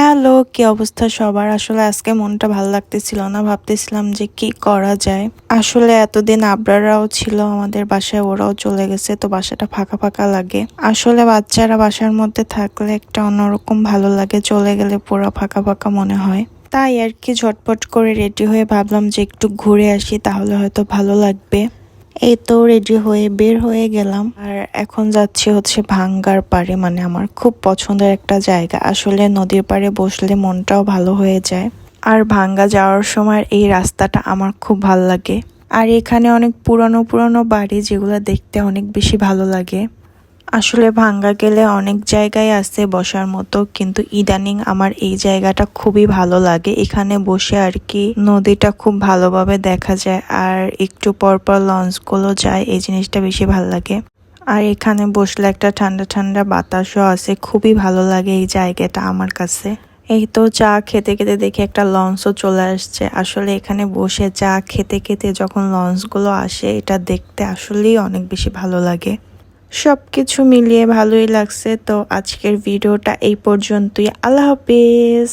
Hello, কি অবস্থা সবার? আসলে আজকে মনটা ভালো লাগতেছিল না, ভাবতেছিলাম যে কি করা যায়। আসলে এতদিন আবরারাও ছিল আমাদের বাসায়, ওরাও চলে গেছে, তো বাসাটা ফাঁকা ফাঁকা লাগে। আসলে বাচ্চারা বাসার মধ্যে থাকলে একটা অন্যরকম ভালো লাগে, চলে গেলে পুরো ফাঁকা ফাঁকা মনে হয়। তাই আর কি ঝটপট করে রেডি হয়ে ভাবলাম যে একটু ঘুরে আসি, তাহলে হয়তো ভালো লাগবে। এই তো রেডি হয়ে বের হয়ে গেলাম, আর এখন যাচ্ছি হচ্ছে ভাঙ্গার পাড়ে। মানে আমার খুব পছন্দের একটা জায়গা, আসলে নদীর পাড়ে বসলে মনটাও ভালো হয়ে যায়। আর ভাঙ্গা যাওয়ার সময় এই রাস্তাটা আমার খুব ভালো লাগে। আর এখানে অনেক পুরনো পুরনো বাড়ি, যেগুলো দেখতে অনেক বেশি ভালো লাগে। আসলে ভাঙ্গা গেলে অনেক জায়গায় আছে বসার মতো, কিন্তু ইদানিং আমার এই জায়গাটা খুবই ভালো লাগে। এখানে বসে আর কি নদীটা খুব ভালোভাবে দেখা যায়, আর একটু পর পর লঞ্চগুলো যায়, এই জিনিসটা বেশি ভালো লাগে। আর এখানে বসলে একটা ঠান্ডা ঠান্ডা বাতাসও আছে, খুবই ভালো লাগে এই জায়গাটা আমার কাছে। এই তো চা খেতে খেতে দেখি একটা লঞ্চও চলে আসছে। আসলে এখানে বসে চা খেতে খেতে যখন লঞ্চগুলো আসে, এটা দেখতে আসলেই অনেক বেশি ভালো লাগে। সবকিছু মিলিয়ে ভালোই লাগছে। তো আজকের ভিডিওটা এই পর্যন্তই। আল্লাহ হাফেজ।